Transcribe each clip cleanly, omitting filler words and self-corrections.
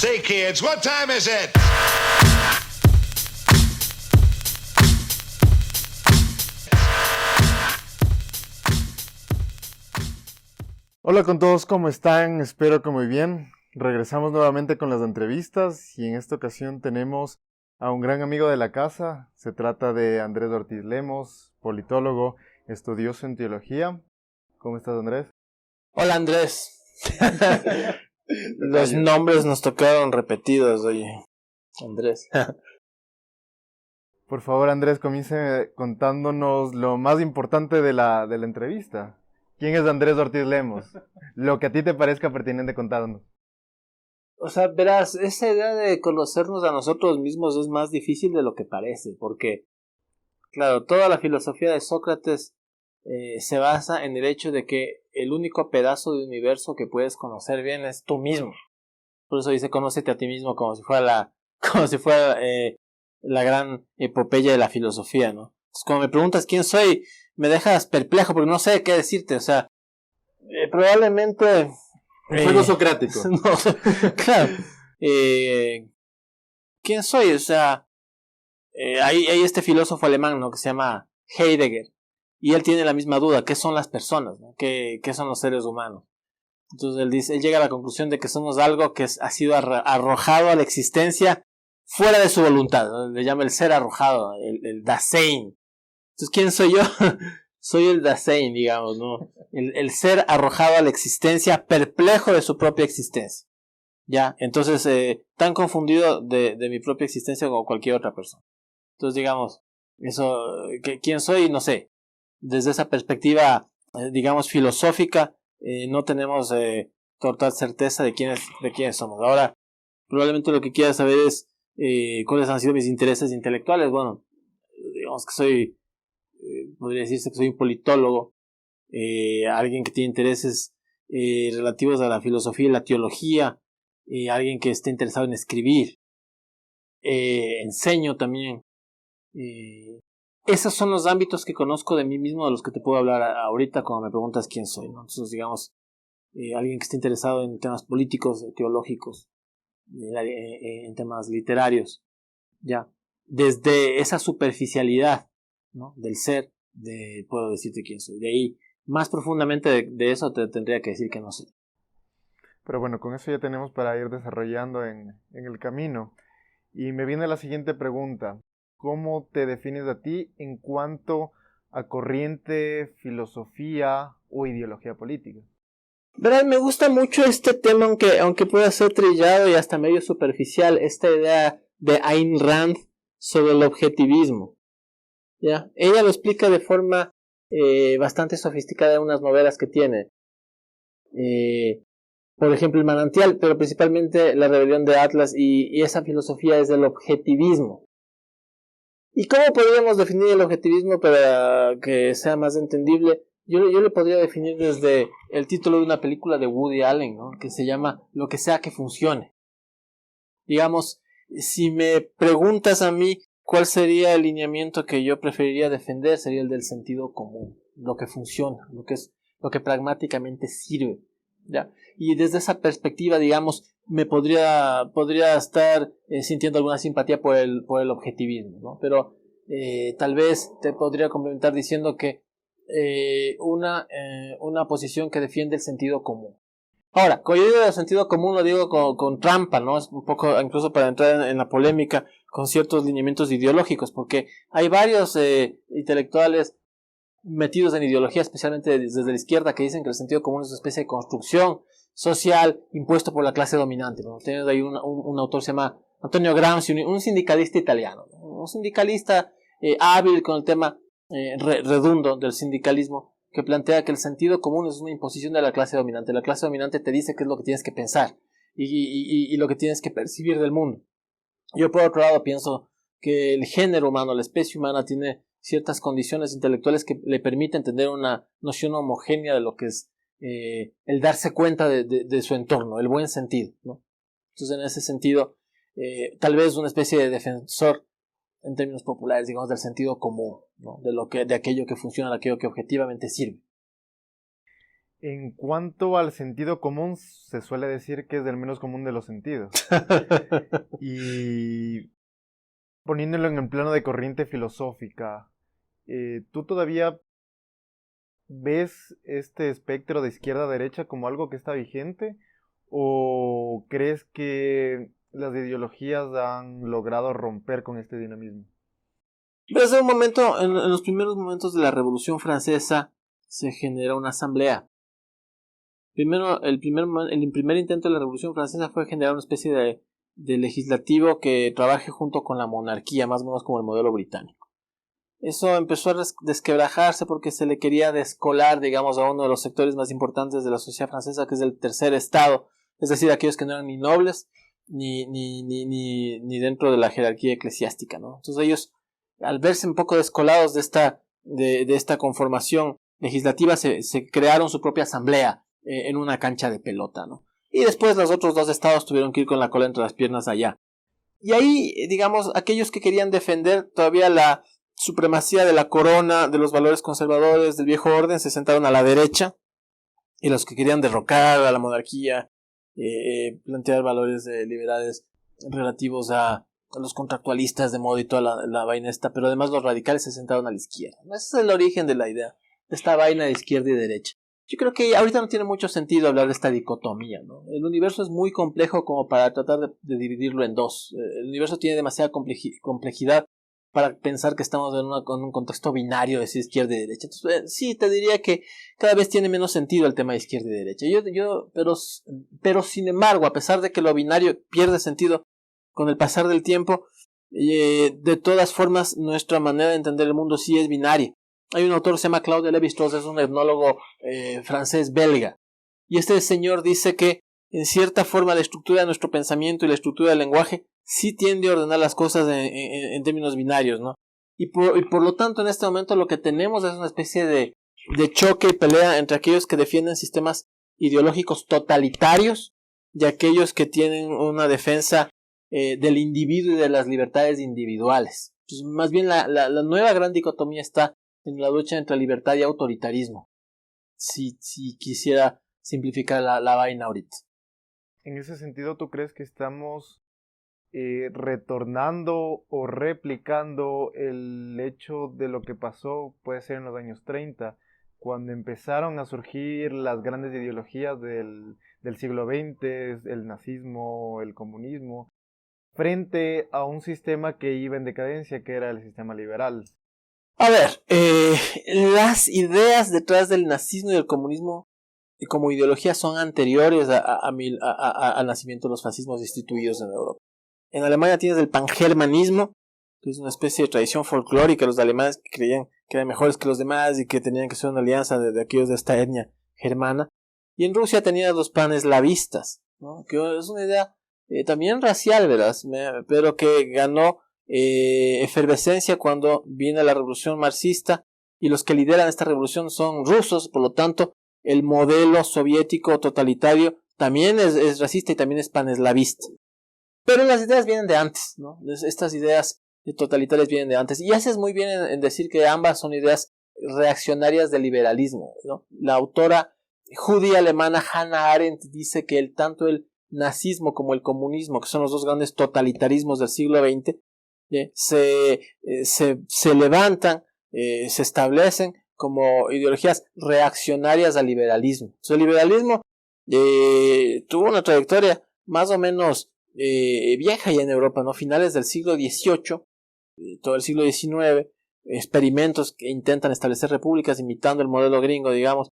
Say, kids, what time is it? Hola con todos, ¿cómo están? Espero que muy bien. Regresamos nuevamente con las entrevistas y en esta ocasión tenemos a un gran amigo de la casa. Se trata de Andrés Ortiz Lemos, politólogo, estudioso en teología. ¿Cómo estás, Andrés? Hola, Andrés. Los nombres nos tocaron repetidos, oye. Andrés. Por favor, Andrés, comience contándonos lo más importante de la entrevista. ¿Quién es Andrés Ortiz Lemos? Lo que a ti te parezca pertinente contarnos. O sea, verás, esa idea de conocernos a nosotros mismos es más difícil de lo que parece, porque, claro, toda la filosofía de Sócrates se basa en el hecho de que el único pedazo de universo que puedes conocer bien es tú mismo. Por eso dice, conócete a ti mismo como si fuera la gran epopeya de la filosofía, ¿no? Entonces, cuando me preguntas quién soy, me dejas perplejo porque no sé qué decirte. O sea, probablemente Un juego socrático. no, claro. ¿Quién soy? O sea, hay este filósofo alemán, ¿no?, que se llama Heidegger, y él tiene la misma duda: ¿qué son las personas, ¿no? ¿Qué son los seres humanos? Entonces él llega a la conclusión de que somos algo que ha sido arrojado a la existencia fuera de su voluntad, ¿no? Le llama el ser arrojado, el Dasein. Entonces, ¿quién soy yo? Soy el Dasein, digamos, ¿no? El ser arrojado a la existencia, perplejo de su propia existencia. ¿Ya? Entonces, tan confundido de mi propia existencia como cualquier otra persona. Entonces, digamos, ¿quién soy? No sé. Desde esa perspectiva, digamos, filosófica, no tenemos total certeza de quiénes somos. Ahora, probablemente lo que quieras saber es cuáles han sido mis intereses intelectuales. Bueno, digamos que podría decirse que soy un politólogo, alguien que tiene intereses relativos a la filosofía y la teología, alguien que esté interesado en escribir, enseño también. Esos son los ámbitos que conozco de mí mismo, de los que te puedo hablar ahorita cuando me preguntas quién soy, ¿no? Entonces, digamos, alguien que esté interesado en temas políticos, teológicos, en temas literarios, ya. Desde esa superficialidad, ¿no?, del ser, puedo decirte quién soy. De ahí, más profundamente de eso, te tendría que decir que no sé. Pero bueno, con eso ya tenemos para ir desarrollando en el camino. Y me viene la siguiente pregunta. ¿Cómo te defines a ti en cuanto a corriente, filosofía o ideología política? Verás, me gusta mucho este tema, aunque pueda ser trillado y hasta medio superficial, esta idea de Ayn Rand sobre el objetivismo. ¿Ya? Ella lo explica de forma bastante sofisticada en unas novelas que tiene. Por ejemplo, El manantial, pero principalmente La rebelión de Atlas, y esa filosofía es del objetivismo. ¿Y cómo podríamos definir el objetivismo para que sea más entendible? Yo le podría definir desde el título de una película de Woody Allen, ¿no?, que se llama Lo que sea que funcione. Digamos, si me preguntas a mí cuál sería el lineamiento que yo preferiría defender, sería el del sentido común, lo que funciona, lo que pragmáticamente sirve, ¿ya? Y desde esa perspectiva, digamos, me podría estar sintiendo alguna simpatía por el objetivismo, ¿no? Pero tal vez te podría complementar diciendo que una posición que defiende el sentido común. Ahora, cuando yo digo el sentido común, lo digo con trampa, ¿no? Es un poco, incluso para entrar en la polémica con ciertos lineamientos ideológicos, porque hay varios intelectuales metidos en ideología, especialmente desde la izquierda, que dicen que el sentido común es una especie de construcción social impuesto por la clase dominante, ¿no? Tienes ahí un autor que se llama Antonio Gramsci, un sindicalista italiano, ¿no? Un sindicalista hábil con el tema redundo del sindicalismo, que plantea que el sentido común es una imposición de la clase dominante. La clase dominante te dice qué es lo que tienes que pensar y lo que tienes que percibir del mundo. Yo, por otro lado, pienso que el género humano, la especie humana, tiene ciertas condiciones intelectuales que le permiten tener una noción homogénea de lo que es el darse cuenta de su entorno, el buen sentido, ¿no? Entonces, en ese sentido, tal vez una especie de defensor, en términos populares, digamos, del sentido común, ¿no?, de aquello que funciona, de aquello que objetivamente sirve. En cuanto al sentido común, se suele decir que es el menos común de los sentidos. Y poniéndolo en el plano de corriente filosófica, ¿tú todavía ves este espectro de izquierda a derecha como algo que está vigente? ¿O crees que las ideologías han logrado romper con este dinamismo? Desde un momento, en los primeros momentos de la Revolución Francesa, se genera una asamblea. Primero, el primer intento de la Revolución Francesa fue generar una especie de legislativo que trabaje junto con la monarquía, más o menos como el modelo británico. Eso empezó a desquebrajarse porque se le quería descolar, digamos, a uno de los sectores más importantes de la sociedad francesa, que es el tercer estado, es decir, aquellos que no eran ni nobles ni dentro de la jerarquía eclesiástica, ¿no? Entonces ellos, al verse un poco descolados de esta conformación legislativa, se crearon su propia asamblea en una cancha de pelota, ¿no? Y después los otros dos estados tuvieron que ir con la cola entre las piernas allá. Y ahí, digamos, aquellos que querían defender todavía la supremacía de la corona, de los valores conservadores del viejo orden, se sentaron a la derecha, y los que querían derrocar a la monarquía, plantear valores liberales relativos a los contractualistas de moda y toda la vaina esta, pero además los radicales se sentaron a la izquierda. Ese es el origen de la idea, de esta vaina de izquierda y derecha. Yo creo que ahorita no tiene mucho sentido hablar de esta dicotomía, ¿no? El universo es muy complejo como para tratar de dividirlo en dos. El universo tiene demasiada complejidad para pensar que estamos en un contexto binario de izquierda y derecha. Entonces, sí, te diría que cada vez tiene menos sentido el tema de izquierda y derecha. Pero sin embargo, a pesar de que lo binario pierde sentido con el pasar del tiempo, de todas formas, nuestra manera de entender el mundo sí es binaria. Hay un autor que se llama Claude Lévi-Strauss, es un etnólogo francés-belga. Y este señor dice que, en cierta forma, la estructura de nuestro pensamiento y la estructura del lenguaje sí tiende a ordenar las cosas en términos binarios, ¿no? Y por lo tanto, en este momento lo que tenemos es una especie de choque y pelea entre aquellos que defienden sistemas ideológicos totalitarios y aquellos que tienen una defensa del individuo y de las libertades individuales. Entonces, más bien la nueva gran dicotomía está en la lucha entre libertad y autoritarismo, si quisiera simplificar la vaina ahorita. En ese sentido, ¿tú crees que estamos retornando o replicando el hecho de lo que pasó, puede ser en los años 30, cuando empezaron a surgir las grandes ideologías del siglo XX, el nazismo, el comunismo, frente a un sistema que iba en decadencia, que era el sistema liberal? A ver, las ideas detrás del nazismo y del comunismo como ideología son anteriores al nacimiento de los fascismos instituidos en Europa. En Alemania tienes el pangermanismo, que es una especie de tradición folclórica. Los alemanes que creían que eran mejores que los demás y que tenían que ser una alianza de aquellos de esta etnia germana. Y en Rusia tenías los paneslavistas, ¿no? Que es una idea también racial, verás, pero que ganó efervescencia cuando viene la revolución marxista, y los que lideran esta revolución son rusos. Por lo tanto, el modelo soviético totalitario también es racista y también es paneslavista. Pero las ideas vienen de antes, ¿no? Estas ideas totalitarias vienen de antes. Y haces muy bien en decir que ambas son ideas reaccionarias del liberalismo, ¿no? La autora judía alemana Hannah Arendt dice que tanto el nazismo como el comunismo, que son los dos grandes totalitarismos del siglo XX, se levantan, se establecen como ideologías reaccionarias al liberalismo. Entonces, el liberalismo tuvo una trayectoria más o menos vieja ya en Europa, ¿no? Finales del siglo XVIII, todo el siglo XIX, experimentos que intentan establecer repúblicas imitando el modelo gringo, digamos,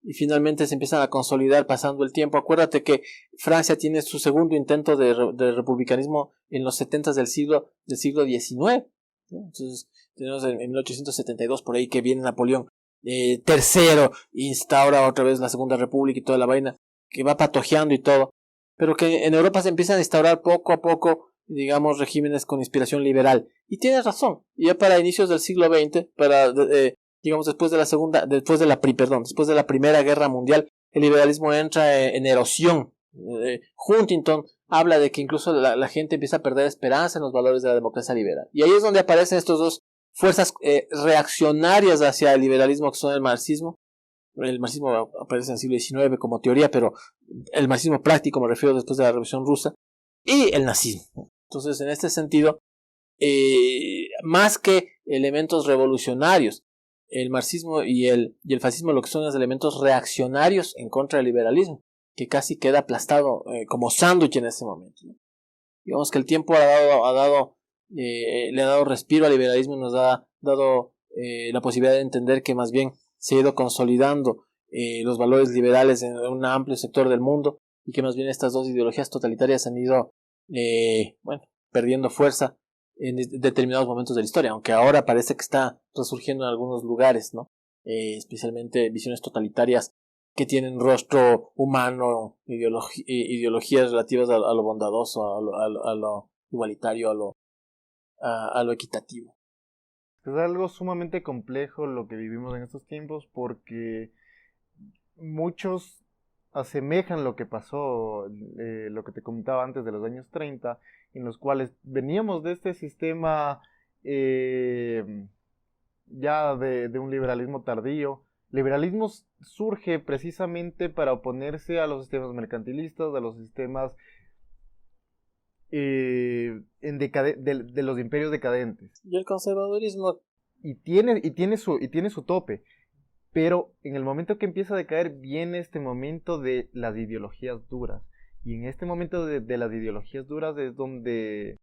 y finalmente se empiezan a consolidar pasando el tiempo. Acuérdate que Francia tiene su segundo intento de republicanismo en los 70s del siglo XIX, ¿no? Entonces tenemos en 1872 por ahí que viene Napoleón III, instaura otra vez la Segunda República y toda la vaina, que va patojeando y todo, pero que en Europa se empiezan a instaurar poco a poco, digamos, regímenes con inspiración liberal. Y tienes razón, ya para inicios del siglo XX, digamos después de la Primera Guerra Mundial, el liberalismo entra en erosión. Huntington habla de que incluso la gente empieza a perder esperanza en los valores de la democracia liberal. Y ahí es donde aparecen estos dos fuerzas reaccionarias hacia el liberalismo, que son el marxismo el marxismo aparece en el siglo XIX como teoría, pero el marxismo práctico me refiero después de la Revolución Rusa, y el nazismo. Entonces, en este sentido, más que elementos revolucionarios, el marxismo y el fascismo lo que son es elementos reaccionarios en contra del liberalismo, que casi queda aplastado como sándwich en ese momento, ¿no? Digamos que el tiempo le ha dado respiro al liberalismo y nos ha dado la posibilidad de entender que más bien se ha ido consolidando los valores liberales en un amplio sector del mundo, y que más bien estas dos ideologías totalitarias han ido perdiendo fuerza en determinados momentos de la historia, aunque ahora parece que está resurgiendo en algunos lugares, ¿no? Especialmente visiones totalitarias que tienen rostro humano, ideologías relativas a lo bondadoso, a lo igualitario, a lo equitativo. Es algo sumamente complejo lo que vivimos en estos tiempos, porque muchos asemejan lo que pasó, lo que te comentaba antes de los años 30, en los cuales veníamos de este sistema ya de un liberalismo tardío. Liberalismo surge precisamente para oponerse a los sistemas mercantilistas, a los sistemas de los imperios decadentes. Y el conservadurismo Y tiene su tope. Pero en el momento que empieza a decaer viene este momento de las ideologías duras. Y en este momento de las ideologías duras es donde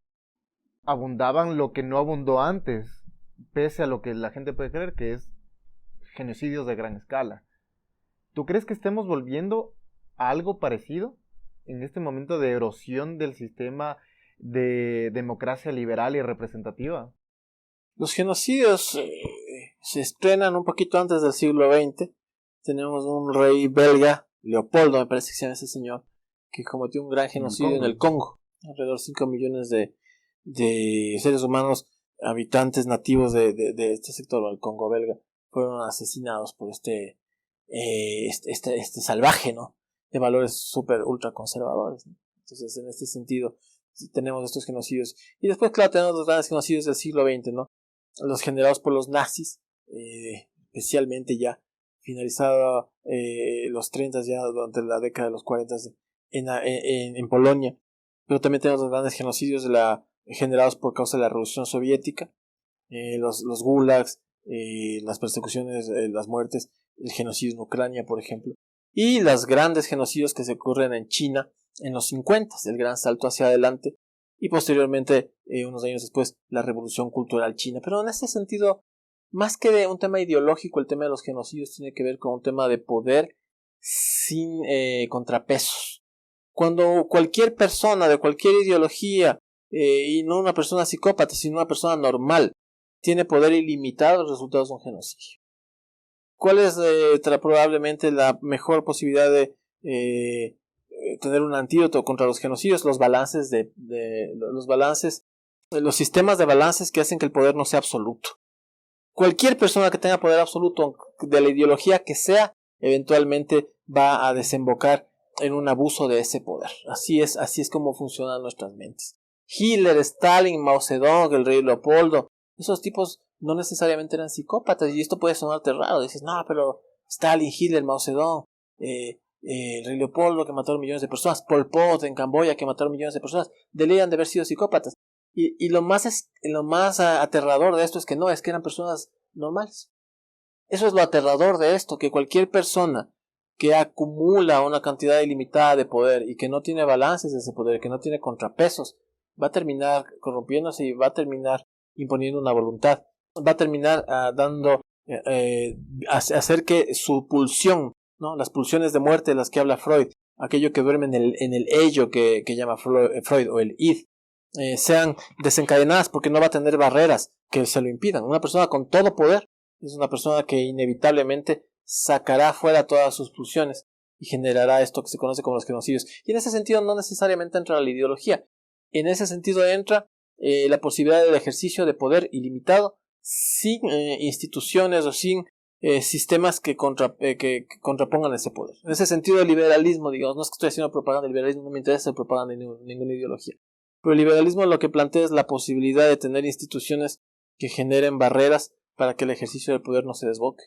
abundaban lo que no abundó antes, pese a lo que la gente puede creer, que es genocidios de gran escala. ¿Tú crees que estemos volviendo a algo parecido en este momento de erosión del sistema de democracia liberal y representativa? Los genocidios se estrenan un poquito antes del siglo XX. Tenemos un rey belga, Leopoldo, me parece que se llama ese señor, que cometió un gran genocidio en el Congo. Alrededor de 5 millones de seres humanos, habitantes nativos de este sector, el Congo belga, fueron asesinados por este salvaje, ¿no? De valores súper ultra conservadores, ¿no? Entonces, en este sentido, tenemos estos genocidios. Y después, claro, tenemos los grandes genocidios del siglo XX, ¿no? Los generados por los nazis, especialmente ya finalizado los 30, ya durante la década de los 40 en Polonia. Pero también tenemos los grandes genocidios generados por causa de la Revolución Soviética, los gulags, las persecuciones, las muertes, el genocidio en Ucrania, por ejemplo, y los grandes genocidios que se ocurren en China en los 50, el gran salto hacia adelante, y posteriormente, unos años después, la revolución cultural china. Pero en ese sentido, más que de un tema ideológico, el tema de los genocidios tiene que ver con un tema de poder sin contrapesos. Cuando cualquier persona de cualquier ideología, y no una persona psicópata, sino una persona normal, tiene poder ilimitado, los resultados son genocidio. ¿Cuál es probablemente la mejor posibilidad de tener un antídoto contra los genocidios? Los balances los sistemas de balances que hacen que el poder no sea absoluto. Cualquier persona que tenga poder absoluto, de la ideología que sea, eventualmente va a desembocar en un abuso de ese poder. Así es como funcionan nuestras mentes. Hitler, Stalin, Mao Zedong, el rey Leopoldo, esos tipos no necesariamente eran psicópatas, y esto puede sonarte raro. Dices, no, pero Stalin, Hitler, Mao Zedong, el rey Leopoldo, que mataron millones de personas, Pol Pot en Camboya, que mataron millones de personas, deberían de haber sido psicópatas. Y lo más aterrador de esto es que no, es que eran personas normales. Eso es lo aterrador de esto, que cualquier persona que acumula una cantidad ilimitada de poder y que no tiene balances de ese poder, que no tiene contrapesos, va a terminar corrompiéndose y va a terminar imponiendo una voluntad, va a terminar hacer que su pulsión, ¿no? Las pulsiones de muerte de las que habla Freud, aquello que duerme en el ello que llama Freud, o el id, sean desencadenadas, porque no va a tener barreras que se lo impidan. Una persona con todo poder es una persona que inevitablemente sacará fuera todas sus pulsiones y generará esto que se conoce como los genocidios. Y en ese sentido no necesariamente entra la ideología. En ese sentido entra la posibilidad del ejercicio de poder ilimitado sin instituciones o sin sistemas que contrapongan ese poder. En ese sentido el liberalismo, digamos, no es que estoy haciendo propaganda del liberalismo, no me interesa hacer propaganda de ninguna ideología, pero el liberalismo lo que plantea es la posibilidad de tener instituciones que generen barreras para que el ejercicio del poder no se desboque.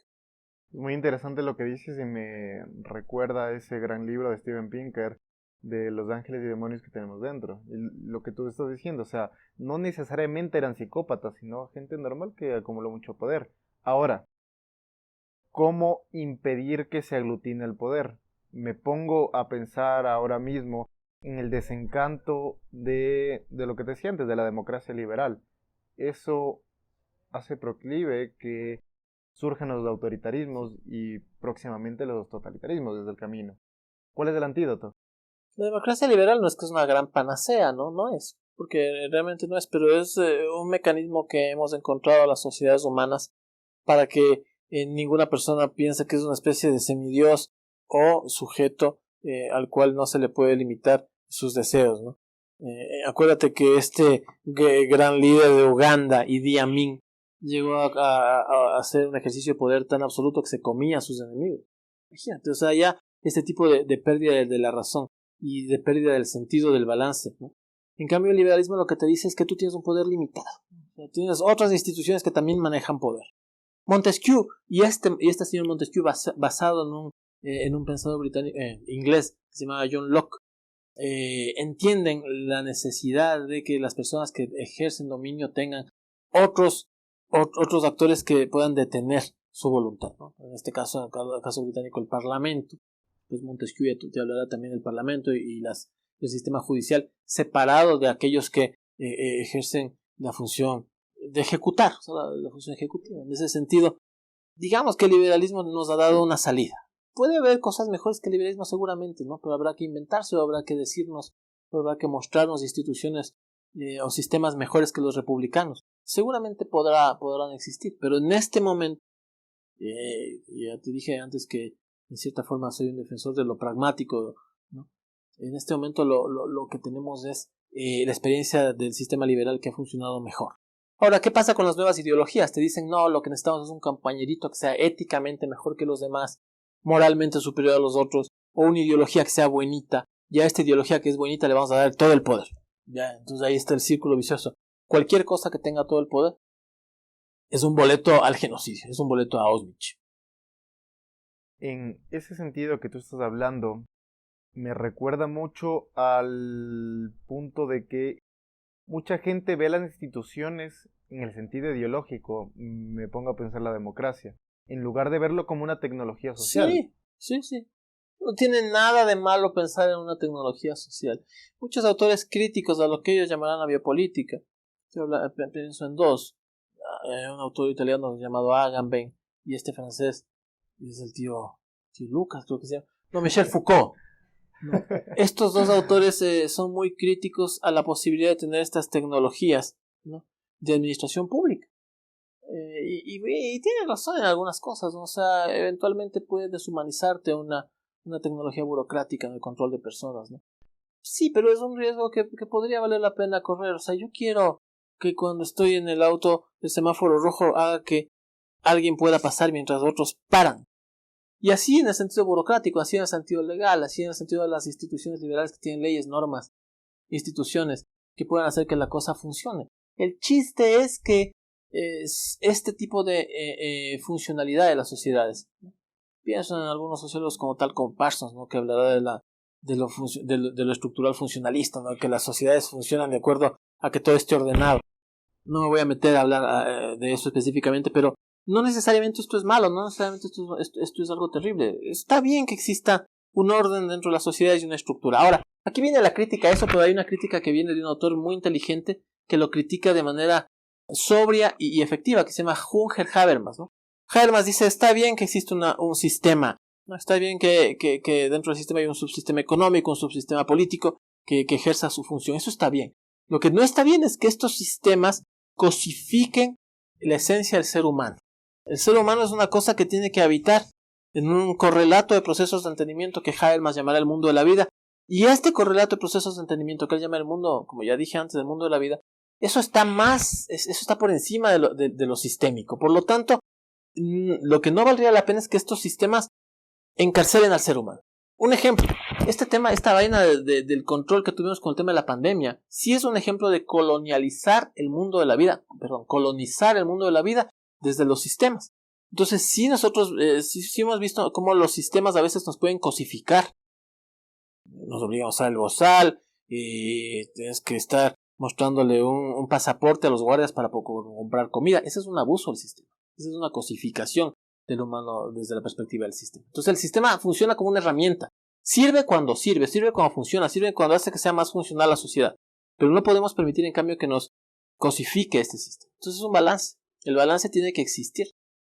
Muy interesante lo que dices y me recuerda a ese gran libro de Steven Pinker de los ángeles y demonios que tenemos dentro. Y lo que tú estás diciendo, o sea, no necesariamente eran psicópatas, sino gente normal que acumuló mucho poder. Ahora, ¿cómo impedir que se aglutine el poder? Me pongo a pensar ahora mismo en el desencanto de lo que te decía antes, de la democracia liberal. Eso hace proclive que surjan los autoritarismos y próximamente los totalitarismos desde el camino. ¿Cuál es el antídoto? La democracia liberal no es que es una gran panacea, ¿no? No es, porque realmente no es, pero es un mecanismo que hemos encontrado a las sociedades humanas para que ninguna persona piense que es una especie de semidios o sujeto al cual no se le puede limitar sus deseos, ¿no? Acuérdate que este gran líder de Uganda, Idi Amin, llegó a hacer un ejercicio de poder tan absoluto que se comía a sus enemigos. Imagínate, o sea, ya este tipo de pérdida de la razón y de pérdida del sentido del balance, ¿no? En cambio, el liberalismo lo que te dice es que tú tienes un poder limitado. O sea, tienes otras instituciones que también manejan poder. Montesquieu y este señor Montesquieu basado en un pensador británico inglés que se llamaba John Locke, entienden la necesidad de que las personas que ejercen dominio tengan otros actores que puedan detener su voluntad, ¿no? En este caso, en el caso británico, el Parlamento. Pues Montesquieu te hablará también del Parlamento y el sistema judicial separado de aquellos que ejercen la función de ejecutar, o sea, la función ejecutiva. En ese sentido, digamos que el liberalismo nos ha dado una salida. Puede haber cosas mejores que el liberalismo seguramente, ¿no? Pero habrá que inventarse, o habrá que decirnos, o habrá que mostrarnos instituciones o sistemas mejores que los republicanos. Seguramente podrán existir, pero en este momento, ya te dije antes que en cierta forma soy un defensor de lo pragmático, ¿no? En este momento lo que tenemos es la experiencia del sistema liberal que ha funcionado mejor. Ahora, ¿qué pasa con las nuevas ideologías? Te dicen, no, lo que necesitamos es un compañerito que sea éticamente mejor que los demás, moralmente superior a los otros, o una ideología que sea buenita, y a esta ideología que es buenita le vamos a dar todo el poder. Ya, entonces ahí está el círculo vicioso. Cualquier cosa que tenga todo el poder es un boleto al genocidio, es un boleto a Auschwitz. En ese sentido que tú estás hablando, me recuerda mucho al punto de que mucha gente ve las instituciones en el sentido ideológico. Me pongo a pensar la democracia, en lugar de verlo como una tecnología social. Sí. No tiene nada de malo pensar en una tecnología social. Muchos autores críticos a lo que ellos llamarán la biopolítica. Pienso en dos. Un autor italiano llamado Agamben y este francés, es el tío Lucas, creo que se llama. No, Michel Foucault. No. Estos dos autores son muy críticos a la posibilidad de tener estas tecnologías, ¿no?, de administración pública. Y tienen razón en algunas cosas, ¿no? O sea, eventualmente puede deshumanizarte una tecnología burocrática en el control de personas, ¿no? Sí, pero es un riesgo que podría valer la pena correr. O sea, yo quiero que cuando estoy en el auto el semáforo rojo haga que alguien pueda pasar mientras otros paran. Y así en el sentido burocrático, así en el sentido legal, así en el sentido de las instituciones liberales que tienen leyes, normas, instituciones que puedan hacer que la cosa funcione. El chiste es que este tipo de funcionalidad de las sociedades, ¿no? Pienso en algunos sociólogos como tal como Parsons, ¿no?, que hablará de lo estructural funcionalista, ¿no?, que las sociedades funcionan de acuerdo a que todo esté ordenado. No me voy a meter a hablar de eso específicamente, pero no necesariamente esto es malo, no necesariamente esto es algo terrible. Está bien que exista un orden dentro de las sociedades y una estructura. Ahora, aquí viene la crítica a eso, pero hay una crítica que viene de un autor muy inteligente que lo critica de manera sobria y efectiva, que se llama Junger Habermas, ¿no? Habermas dice, está bien que existe un sistema, ¿no? Está bien que dentro del sistema hay un subsistema económico, un subsistema político que ejerza su función. Eso está bien. Lo que no está bien es que estos sistemas cosifiquen la esencia del ser humano. El ser humano es una cosa que tiene que habitar en un correlato de procesos de entendimiento que Habermas llamará el mundo de la vida. Y este correlato de procesos de entendimiento que él llama el mundo, como ya dije antes, el mundo de la vida, eso está por encima de lo sistémico. Por lo tanto, lo que no valdría la pena es que estos sistemas encarcelen al ser humano. Un ejemplo, esta vaina del control que tuvimos con el tema de la pandemia, sí es un ejemplo de colonizar el mundo de la vida desde los sistemas. Entonces, sí nosotros sí hemos visto cómo los sistemas a veces nos pueden cosificar. Nos obligan a usar el bozal y tienes que estar mostrándole un pasaporte a los guardias para comprar comida. Ese es un abuso del sistema. Esa es una cosificación del humano desde la perspectiva del sistema. Entonces el sistema funciona como una herramienta. Sirve cuando funciona, sirve cuando hace que sea más funcional la sociedad. Pero no podemos permitir en cambio que nos cosifique este sistema. Entonces es un balance. El balance tiene que existir.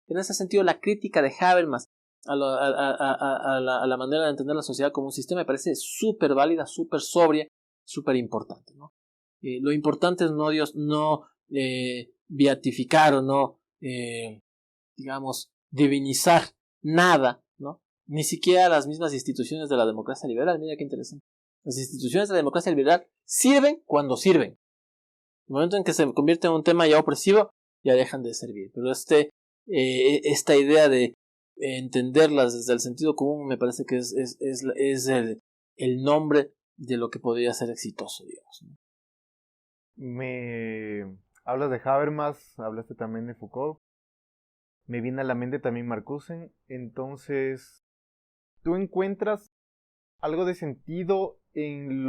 En ese sentido, la crítica de Habermas a la manera de entender la sociedad como un sistema me parece súper válida, súper sobria, súper importante, ¿no? Lo importante es no beatificar o no, digamos, divinizar nada, ¿no? Ni siquiera las mismas instituciones de la democracia liberal. Mira qué interesante. Las instituciones de la democracia liberal sirven cuando sirven. En el momento en que se convierte en un tema ya opresivo, ya dejan de servir. Pero esta idea de entenderlas desde el sentido común me parece que es el nombre de lo que podría ser exitoso, digamos, ¿no? Me hablas de Habermas, hablaste también de Foucault. Me viene a la mente también Marcuse. Entonces, ¿tú encuentras algo de sentido en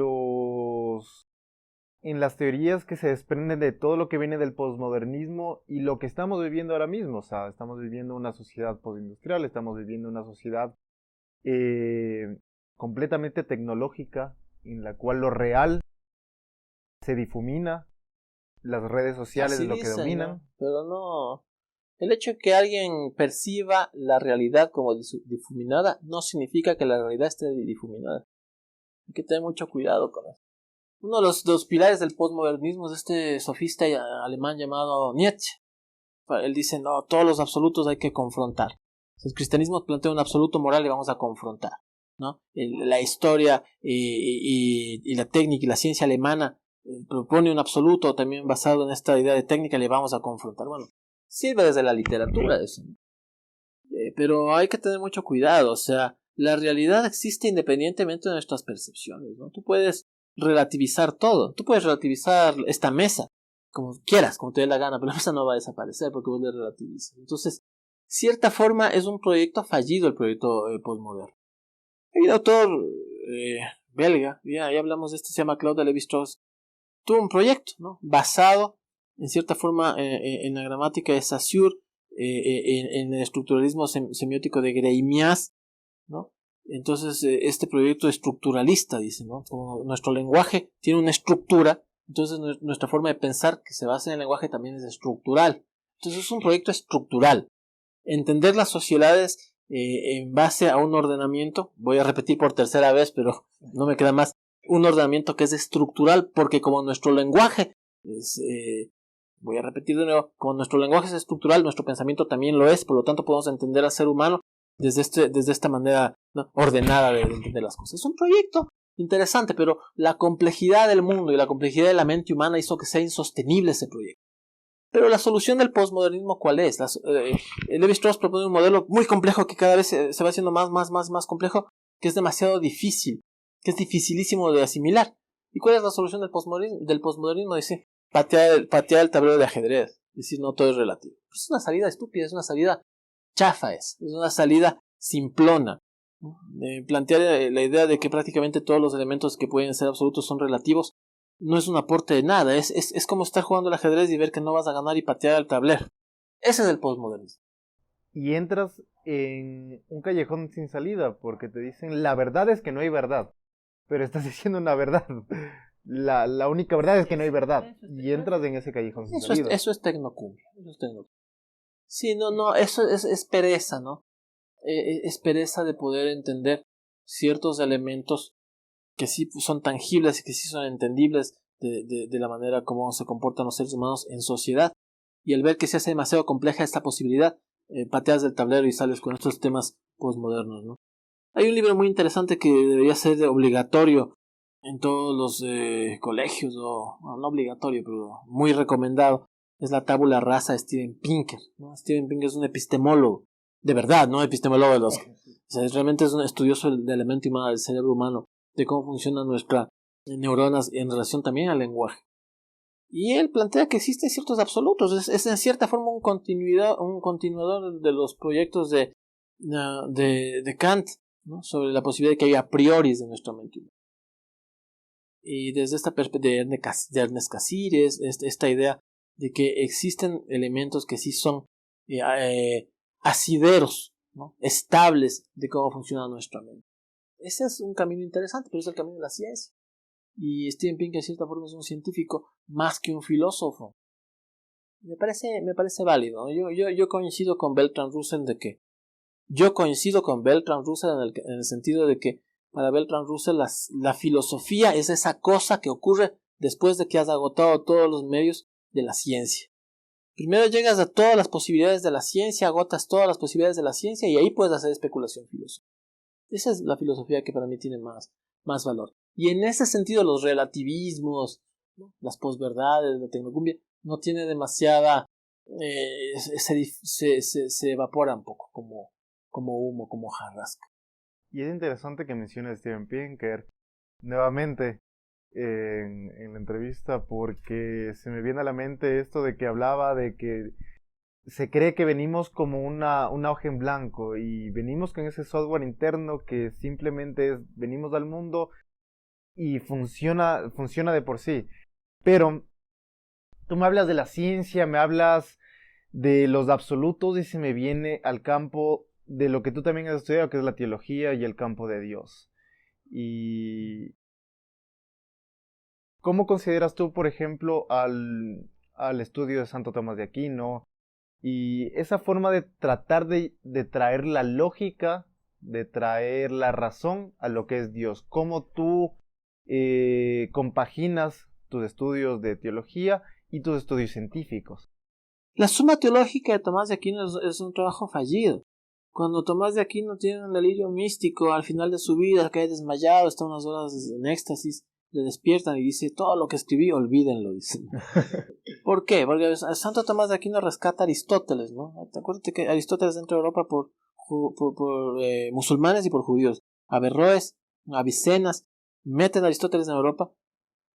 las teorías que se desprenden de todo lo que viene del posmodernismo y lo que estamos viviendo ahora mismo? O sea, estamos viviendo una sociedad postindustrial, estamos viviendo una sociedad completamente tecnológica, en la cual lo real se difumina, las redes sociales Así es lo que dicen, dominan. ¿no? Pero no. El hecho de que alguien perciba la realidad como difuminada no significa que la realidad esté difuminada. Hay que tener mucho cuidado con eso. Uno de los pilares del postmodernismo es este sofista alemán llamado Nietzsche. Él dice, no, todos los absolutos hay que confrontar. Si el cristianismo plantea un absoluto moral, le vamos a confrontar, ¿no? La historia y la técnica y la ciencia alemana propone un absoluto también basado en esta idea de técnica, le vamos a confrontar. Bueno, sirve desde la literatura eso, ¿no? Pero hay que tener mucho cuidado. O sea, la realidad existe independientemente de nuestras percepciones, ¿no? Tú puedes relativizar todo. Tú puedes relativizar esta mesa como quieras, como te dé la gana, pero la mesa no va a desaparecer porque vos la relativizas. Entonces, cierta forma es un proyecto fallido, el proyecto postmoderno. Hay un autor belga, ya hablamos de este, se llama Claude Lévi-Strauss, tuvo un proyecto, ¿no? Basado en cierta forma en la gramática de Saussure, en el estructuralismo semiótico de Greimas, ¿no? Entonces este proyecto estructuralista, dice, ¿no? Como nuestro lenguaje tiene una estructura, entonces nuestra forma de pensar que se basa en el lenguaje también es estructural. Entonces es un proyecto estructural. Entender las sociedades en base a un ordenamiento, voy a repetir por tercera vez, pero no me queda más, un ordenamiento que es estructural, porque como nuestro lenguaje es, voy a repetir de nuevo, como nuestro lenguaje es estructural, nuestro pensamiento también lo es, por lo tanto podemos entender al ser humano desde esta manera, ¿no?, ordenada de entender las cosas. Es un proyecto interesante, pero la complejidad del mundo y la complejidad de la mente humana hizo que sea insostenible ese proyecto. Pero la solución del posmodernismo, ¿cuál es? Lévi-Strauss propone un modelo muy complejo que cada vez se va haciendo más complejo, que es demasiado difícil, que es dificilísimo de asimilar. ¿Y cuál es la solución del posmodernismo? Dice, patear el tablero de ajedrez. Es decir, no todo es relativo. Es una salida estúpida, es una salida chafa, es una salida simplona. Plantear la idea de que prácticamente todos los elementos que pueden ser absolutos son relativos no es un aporte de nada. Es como estar jugando al ajedrez y ver que no vas a ganar y patear el tablero. Ese es el posmodernismo. Y entras en un callejón sin salida porque te dicen la verdad es que no hay verdad, pero estás diciendo una verdad. La única verdad es que no hay verdad y entras en ese callejón sin salida. Eso es tecnocumbia. Sí, no, eso es pereza, ¿no? Es pereza de poder entender ciertos elementos que sí son tangibles y que sí son entendibles de la manera como se comportan los seres humanos en sociedad. Y al ver que se hace demasiado compleja esta posibilidad, pateas del tablero y sales con estos temas postmodernos, ¿no? Hay un libro muy interesante que debería ser obligatorio en todos los colegios, no obligatorio, pero muy recomendado. Es La Tabula Rasa de Steven Pinker, ¿no? Steven Pinker es un epistemólogo, de verdad, no epistemólogo de los... O sea, realmente es un estudioso del elemento humano, del cerebro humano, de cómo funcionan nuestras neuronas en relación también al lenguaje. Y él plantea que existen ciertos absolutos, es en cierta forma un continuador de los proyectos de Kant, ¿no? Sobre la posibilidad de que haya a prioris de nuestra mente humana. Y desde esta perspectiva de Ernest Cassirer, esta idea de que existen elementos que sí son asideros, ¿no? Estables de cómo funciona nuestra mente. Ese es un camino interesante, pero es el camino de la ciencia. Y Steven Pinker en cierta forma es un científico más que un filósofo. Me parece válido, ¿no? Yo coincido con Bertrand Russell en el sentido de que para Bertrand Russell la filosofía es esa cosa que ocurre después de que has agotado todos los medios de la ciencia. Primero llegas a todas las posibilidades de la ciencia, agotas todas las posibilidades de la ciencia y ahí puedes hacer especulación filosófica. Esa es la filosofía que para mí tiene más valor. Y en ese sentido los relativismos, ¿no? Las posverdades, la tecnocumbia, no tiene demasiada... se evapora un poco como humo, como jarrasca. Y es interesante que menciones Steven Pinker nuevamente en la entrevista, porque se me viene a la mente esto de que hablaba de que se cree que venimos como una hoja en blanco y venimos con ese software interno que simplemente venimos al mundo y funciona de por sí. Pero tú me hablas de la ciencia, me hablas de los absolutos y se me viene al campo de lo que tú también has estudiado, que es la teología y el campo de Dios. Y ¿cómo consideras tú, por ejemplo, al estudio de Santo Tomás de Aquino y esa forma de tratar de traer la lógica, de traer la razón a lo que es Dios? ¿Cómo tú compaginas tus estudios de teología y tus estudios científicos? La Suma Teológica de Tomás de Aquino es un trabajo fallido. Cuando Tomás de Aquino tiene un delirio místico al final de su vida, cae desmayado, está unas horas en éxtasis, le despiertan y dice: todo lo que escribí, olvídenlo, dicen. ¿Por qué? Porque Santo Tomás de Aquino rescata a Aristóteles, ¿no? Acuérdate que Aristóteles entra a Europa por musulmanes y por judíos. Averroes, Avicenas, meten a Aristóteles en Europa,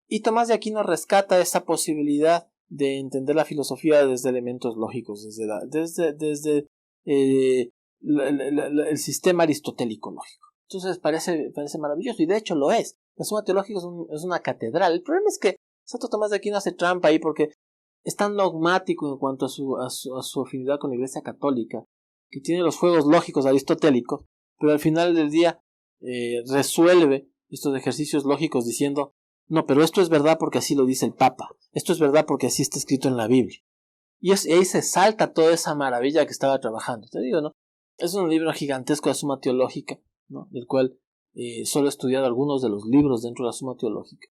y Tomás de Aquino rescata esa posibilidad de entender la filosofía desde elementos lógicos, desde el sistema aristotélico lógico. Entonces parece maravilloso, y de hecho lo es. La Suma Teológica es una catedral. El problema es que Santo Tomás de Aquino hace trampa ahí porque es tan dogmático en cuanto a su afinidad con la Iglesia Católica, que tiene los juegos lógicos aristotélicos, pero al final del día resuelve estos ejercicios lógicos diciendo: no, pero esto es verdad porque así lo dice el Papa, esto es verdad porque así está escrito en la Biblia. Y ahí se salta toda esa maravilla que estaba trabajando. Te digo, ¿no? Es un libro gigantesco de Suma Teológica, ¿no? Del cual solo he estudiado algunos de los libros dentro de la Suma Teológica.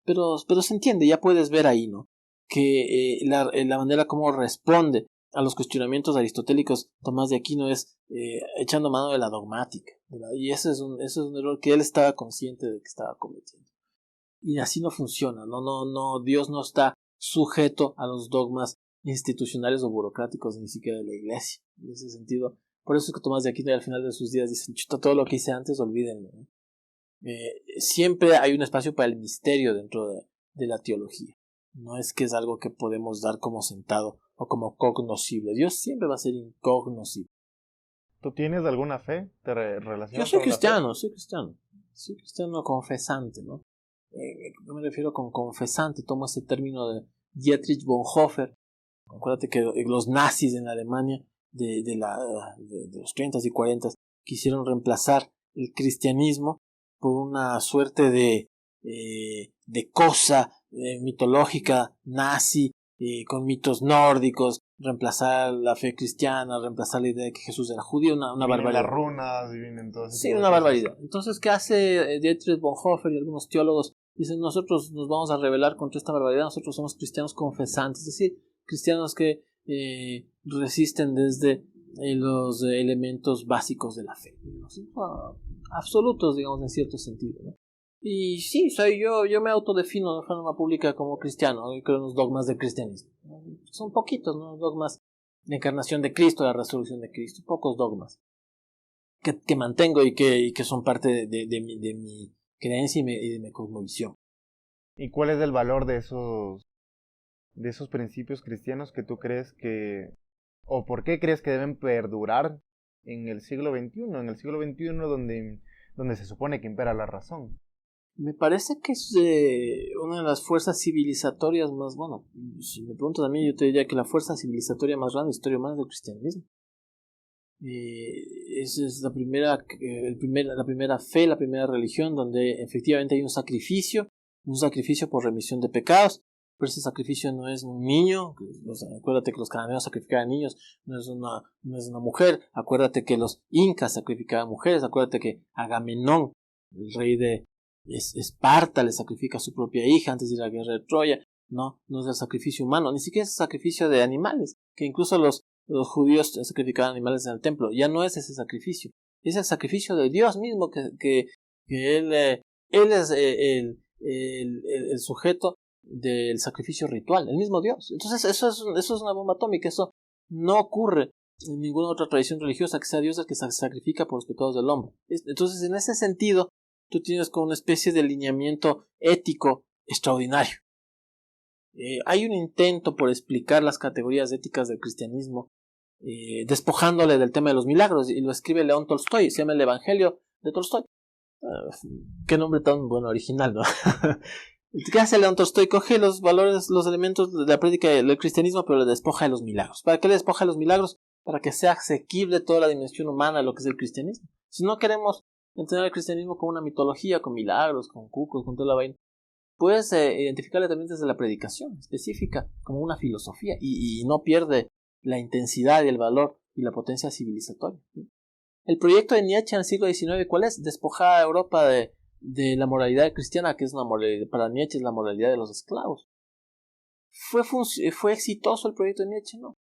Pero se entiende, ya puedes ver ahí, ¿no? Que la manera como responde a los cuestionamientos aristotélicos Tomás de Aquino es echando mano de la dogmática, ¿verdad? Y ese es un error que él estaba consciente de que estaba cometiendo. Y así no funciona, no, Dios no está sujeto a los dogmas institucionales o burocráticos ni siquiera de la Iglesia. En ese sentido, por eso es que Tomás de Aquino al final de sus días dice: chuta, todo lo que hice antes, olvídenlo, ¿no? Siempre hay un espacio para el misterio dentro de la teología. No es que es algo que podemos dar como sentado o como cognoscible. Dios siempre va a ser incognoscible. ¿Tú tienes alguna fe? ¿Te relacionas? Yo soy cristiano confesante, ¿no? ¿Qué me refiero con confesante? Tomo ese término de Dietrich Bonhoeffer. Acuérdate que los nazis en Alemania de los 30s y 40s quisieron reemplazar el cristianismo por una suerte de cosa mitológica nazi, con mitos nórdicos, reemplazar la fe cristiana, reemplazar la idea de que Jesús era judío, una barbaridad. Las runas, vienen todas. Sí, una barbaridad. Entonces, ¿qué hace Dietrich Bonhoeffer y algunos teólogos? Dicen: nosotros nos vamos a rebelar contra esta barbaridad, nosotros somos cristianos confesantes, es decir, cristianos que resisten desde los elementos básicos de la fe, digamos, absolutos, digamos, en cierto sentido, ¿no? Y sí, yo me autodefino de forma pública como cristiano, y creo en los dogmas del cristianismo, ¿no? Son poquitos, ¿no? Dogmas: la encarnación de Cristo, la resurrección de Cristo, pocos dogmas que mantengo y que son parte de mi creencia y de mi cosmovisión. ¿Y cuál es el valor de esos de esos principios cristianos que tú crees que, o por qué crees que deben perdurar en el siglo XXI, donde se supone que impera la razón? Me parece que es una de las fuerzas civilizatorias más, bueno, si me preguntas a mí, yo te diría que la fuerza civilizatoria más grande de la historia humana es el cristianismo. Esa es la primera fe, la primera religión donde efectivamente hay un sacrificio por remisión de pecados, pero ese sacrificio no es un niño, acuérdate que los cananeos sacrificaban niños, no es una mujer, acuérdate que los incas sacrificaban mujeres, acuérdate que Agamenón, el rey de Esparta, le sacrifica a su propia hija antes de ir a la guerra de Troya. No es el sacrificio humano, ni siquiera es el sacrificio de animales, que incluso los judíos sacrificaban animales en el templo. Ya no es ese sacrificio, es el sacrificio de Dios mismo, que él es el sujeto del sacrificio ritual, el mismo Dios. Entonces eso es una bomba atómica. Eso no ocurre en ninguna otra tradición religiosa, que sea Dios el que se sacrifica por los pecados del hombre. Entonces, en ese sentido, tú tienes como una especie de lineamiento ético extraordinario. Hay un intento por explicar las categorías éticas del cristianismo, despojándole del tema de los milagros, y lo escribe León Tolstoy, se llama El Evangelio de Tolstoy. Qué nombre tan bueno, original, ¿no? ¿Qué hace León Tolstoy? Coge los valores, los elementos de la práctica del cristianismo, pero le despoja de los milagros. ¿Para qué le despoja de los milagros? Para que sea asequible toda la dimensión humana de lo que es el cristianismo. Si no queremos entender el cristianismo como una mitología, con milagros, con cucos, con toda la vaina, puedes identificarle también desde la predicación específica, como una filosofía, y no pierde la intensidad y el valor y la potencia civilizatoria. El proyecto de Nietzsche en el siglo XIX, ¿cuál es? Despojar a Europa de la moralidad cristiana, que es una moralidad, para Nietzsche es la moralidad de los esclavos. ¿Fue exitoso el proyecto de Nietzsche? No.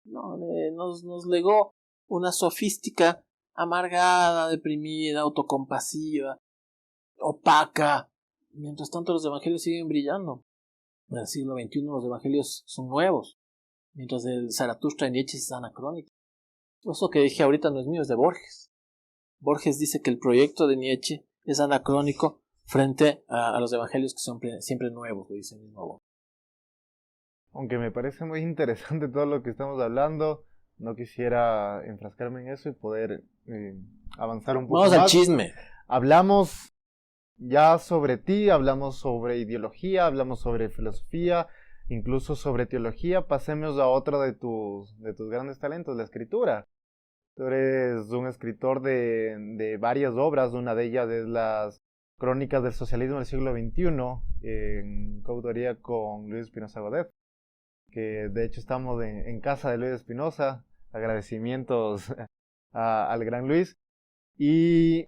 Nos legó una sofística amargada, deprimida, autocompasiva, opaca. Mientras tanto, los evangelios siguen brillando. En el siglo XXI los evangelios son nuevos, mientras el Zaratustra de Nietzsche es anacrónico. Eso que dije ahorita no es mío, es de Borges. Borges dice que el proyecto de Nietzsche es anacrónico frente a los evangelios, que son siempre nuevos, lo dice el mismo Borges. Aunque me parece muy interesante todo lo que estamos hablando, no quisiera enfrascarme en eso y poder avanzar un poco más. Vamos al chisme. Hablamos ya sobre ti, hablamos sobre ideología, hablamos sobre filosofía, incluso sobre teología. Pasemos a otro de tus grandes talentos, la escritura. Tú eres un escritor de varias obras, una de ellas es las Crónicas del Socialismo del siglo XXI, en coautoría con Luis Espinosa Godet, que de hecho estamos en casa de Luis Espinosa. Agradecimientos al gran Luis. Y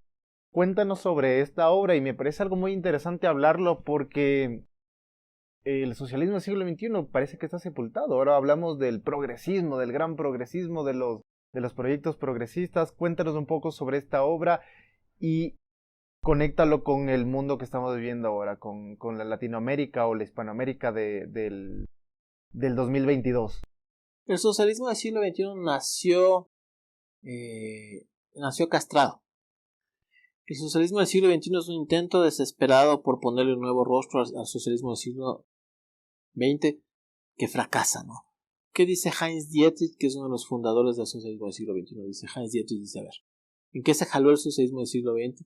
cuéntanos sobre esta obra, y me parece algo muy interesante hablarlo porque el socialismo del siglo XXI parece que está sepultado. Ahora hablamos del progresismo, del gran progresismo, de los proyectos progresistas. Cuéntanos un poco sobre esta obra y conéctalo con el mundo que estamos viviendo ahora, con la Latinoamérica o la Hispanoamérica del 2022. El socialismo del siglo XXI nació castrado. El socialismo del siglo XXI es un intento desesperado por ponerle un nuevo rostro al socialismo del siglo XX que fracasa, ¿no? ¿Qué dice Heinz Dietrich, que es uno de los fundadores del socialismo del siglo XXI? Dice Heinz Dietrich, dice, a ver, ¿en qué se jaló el socialismo del siglo XX?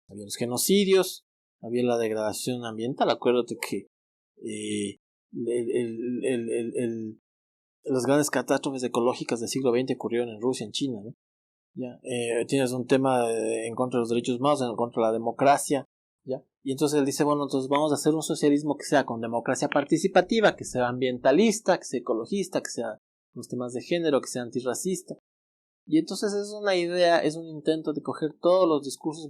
Había los genocidios, había la degradación ambiental. Acuérdate que las grandes catástrofes ecológicas del siglo XX ocurrieron en Rusia, en China, ¿no? ¿Ya? Tienes un tema en contra de los derechos humanos, en contra de la democracia, ¿ya? Y entonces él dice, bueno, entonces vamos a hacer un socialismo que sea con democracia participativa, que sea ambientalista, que sea ecologista, que sea los temas de género, que sea antirracista. Y entonces es una idea, es un intento de coger todos los discursos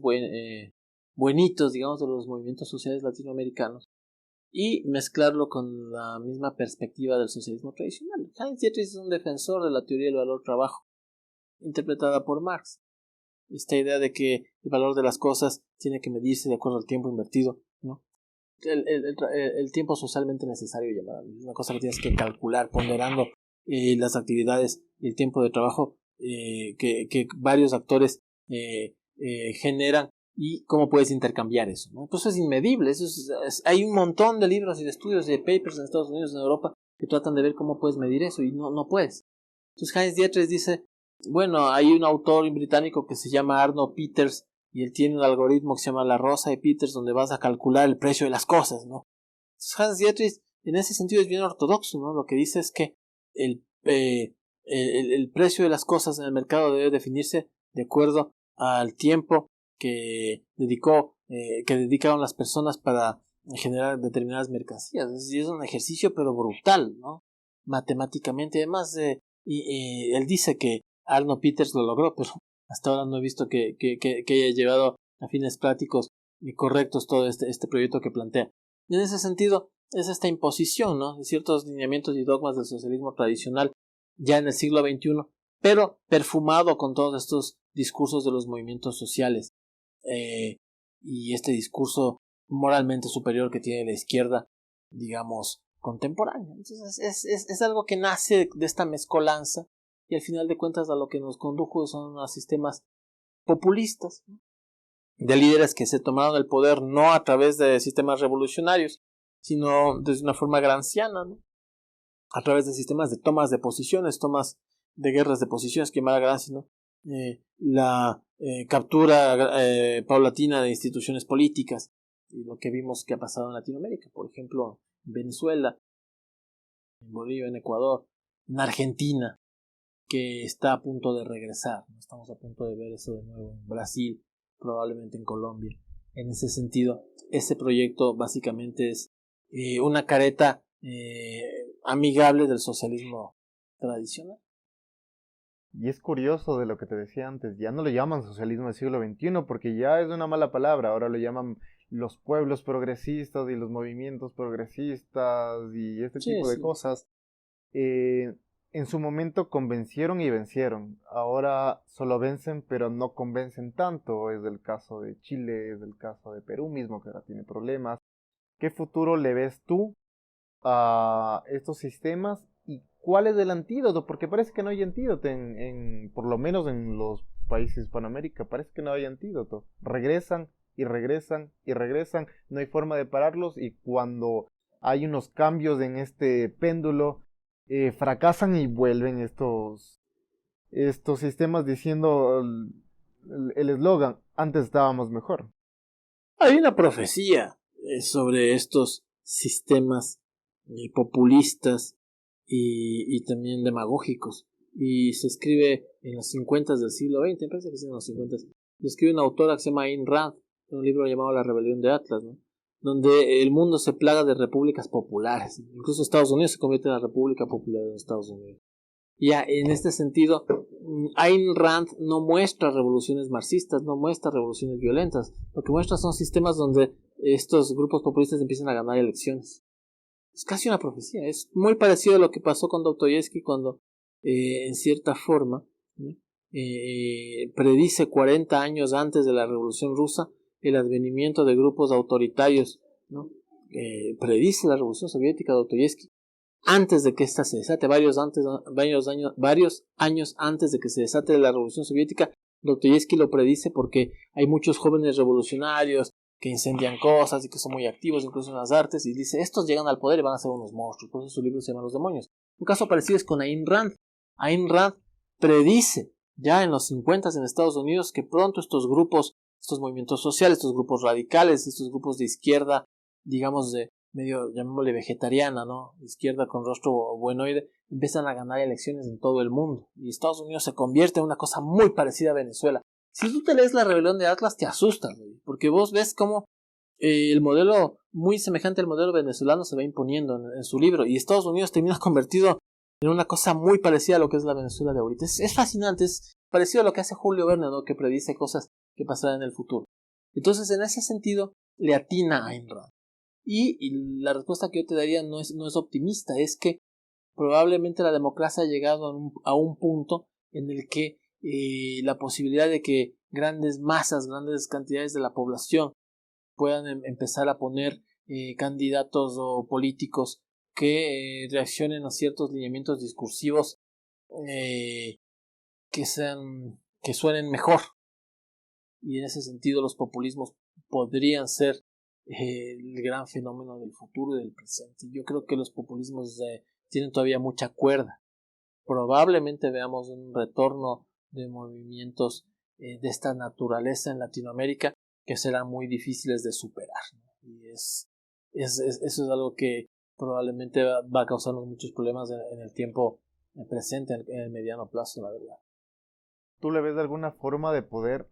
buenitos, digamos, de los movimientos sociales latinoamericanos y mezclarlo con la misma perspectiva del socialismo tradicional. Heinz Dietrich es un defensor de la teoría del valor-trabajo, interpretada por Marx. Esta idea de que el valor de las cosas tiene que medirse de acuerdo al tiempo invertido, ¿no? El tiempo socialmente necesario, llamado, es una cosa que tienes que calcular, ponderando las actividades y el tiempo de trabajo que varios actores generan, y cómo puedes intercambiar eso, ¿no? Pues es inmedible. Hay un montón de libros y de estudios y de papers en Estados Unidos y en Europa que tratan de ver cómo puedes medir eso y no puedes. Entonces Heinz Dietrich dice, bueno, hay un autor británico que se llama Arno Peters y él tiene un algoritmo que se llama la rosa de Peters donde vas a calcular el precio de las cosas, ¿no? Entonces Heinz Dietrich en ese sentido es bien ortodoxo, ¿no? Lo que dice es que el precio de las cosas en el mercado debe definirse de acuerdo al tiempo que dedicaron las personas para generar determinadas mercancías. Es decir, es un ejercicio pero brutal, ¿no? Matemáticamente, además, él dice que Arno Peters lo logró, pero hasta ahora no he visto que haya llevado a fines prácticos y correctos todo este proyecto que plantea. En ese sentido, es esta imposición, ¿no?, de ciertos lineamientos y dogmas del socialismo tradicional ya en el siglo XXI, pero perfumado con todos estos discursos de los movimientos sociales y este discurso moralmente superior que tiene la izquierda, digamos, contemporánea. Entonces es algo que nace de esta mezcolanza y al final de cuentas a lo que nos condujo son unos sistemas populistas, ¿no?, de líderes que se tomaron el poder no a través de sistemas revolucionarios, sino desde una forma gramsciana, ¿no?, a través de sistemas de tomas de posiciones, tomas de guerras de posiciones, que llamaba Gramsci, ¿no? La captura paulatina de instituciones políticas, y lo que vimos que ha pasado en Latinoamérica, por ejemplo, en Venezuela, en Bolivia, en Ecuador, en Argentina, que está a punto de regresar, ¿no? Estamos a punto de ver eso de nuevo en Brasil, probablemente en Colombia. En ese sentido, ese proyecto básicamente es una careta amigable del socialismo tradicional. Y es curioso de lo que te decía antes, ya no lo llaman socialismo del siglo XXI porque ya es una mala palabra, ahora lo llaman los pueblos progresistas y los movimientos progresistas y este tipo de cosas. En su momento convencieron y vencieron, ahora solo vencen pero no convencen tanto, es el caso de Chile, es el caso de Perú mismo que ahora tiene problemas. ¿Qué futuro le ves tú a estos sistemas y cuál es el antídoto? Porque parece que no hay antídoto por lo menos en los países de Hispanoamérica, parece que no hay antídoto. Regresan y regresan y regresan, no hay forma de pararlos y cuando hay unos cambios en este péndulo, fracasan y vuelven estos sistemas diciendo el eslogan, antes estábamos mejor. Hay una profecía sobre estos sistemas populistas y también demagógicos. Y se escribe en los 50 del siglo XX, me parece que es en los 50. Lo escribe una autora que se llama Ayn Rand, en un libro llamado La Rebelión de Atlas, ¿no?, donde el mundo se plaga de repúblicas populares. Incluso Estados Unidos se convierte en la República Popular de Estados Unidos. Ya en este sentido, Ayn Rand no muestra revoluciones marxistas, no muestra revoluciones violentas. Lo que muestra son sistemas donde estos grupos populistas empiezan a ganar elecciones. Es casi una profecía. Es muy parecido a lo que pasó con Dostoyevsky cuando, en cierta forma, ¿no?, predice 40 años antes de la Revolución Rusa el advenimiento de grupos autoritarios, ¿no? Predice la Revolución Soviética, Dostoyevsky, antes de que ésta se desate, varios años antes de que se desate la Revolución Soviética. Dostoyevsky lo predice porque hay muchos jóvenes revolucionarios que incendian cosas y que son muy activos incluso en las artes, y dice, estos llegan al poder y van a ser unos monstruos. Por eso su libro se llama Los Demonios. Un caso parecido es con Ayn Rand. Ayn Rand predice ya en los 50 en Estados Unidos que pronto estos grupos, estos movimientos sociales, estos grupos radicales, estos grupos de izquierda, digamos de medio, llamémosle vegetariana, ¿no?, izquierda con rostro buenoide, empiezan a ganar elecciones en todo el mundo. Y Estados Unidos se convierte en una cosa muy parecida a Venezuela. Si tú te lees La Rebelión de Atlas, te asustas, ¿no?, porque vos ves cómo el modelo muy semejante al modelo venezolano se va imponiendo en su libro, y Estados Unidos termina convertido en una cosa muy parecida a lo que es la Venezuela de ahorita. Es fascinante, es parecido a lo que hace Julio Verne, ¿no?, que predice cosas que pasarán en el futuro. Entonces, en ese sentido, le atina a Ayn Rand. Y la respuesta que yo te daría no es optimista, es que probablemente la democracia ha llegado a un punto en el que la posibilidad de que grandes masas, grandes cantidades de la población puedan empezar a poner candidatos o políticos que reaccionen a ciertos lineamientos discursivos que suenen mejor. Y en ese sentido los populismos podrían ser el gran fenómeno del futuro y del presente. Yo creo que los populismos tienen todavía mucha cuerda. Probablemente veamos un retorno de movimientos de esta naturaleza en Latinoamérica que serán muy difíciles de superar, ¿no? Y eso es algo que probablemente va a causarnos muchos problemas en el tiempo presente, en el mediano plazo, la verdad. ¿Tú le ves de alguna forma de poder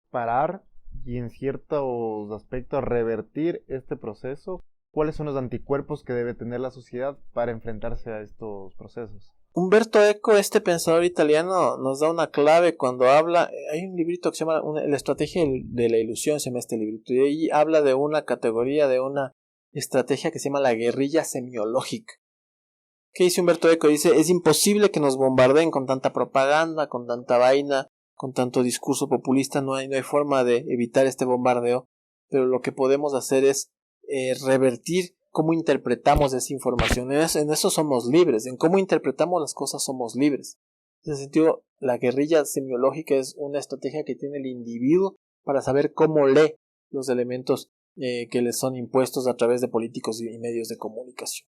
parar y en ciertos aspectos revertir este proceso? ¿Cuáles son los anticuerpos que debe tener la sociedad para enfrentarse a estos procesos? Umberto Eco, este pensador italiano, nos da una clave cuando habla. Hay un librito que se llama La estrategia de la ilusión, se llama este librito, y ahí habla de una categoría, de una estrategia que se llama la guerrilla semiológica. ¿Qué dice Umberto Eco? Dice: es imposible que nos bombardeen con tanta propaganda, con tanta vaina, con tanto discurso populista. No hay forma de evitar este bombardeo, pero lo que podemos hacer es revertir cómo interpretamos esa información. En eso somos libres, en cómo interpretamos las cosas somos libres. En ese sentido, la guerrilla semiológica es una estrategia que tiene el individuo para saber cómo lee los elementos que le son impuestos a través de políticos y medios de comunicación.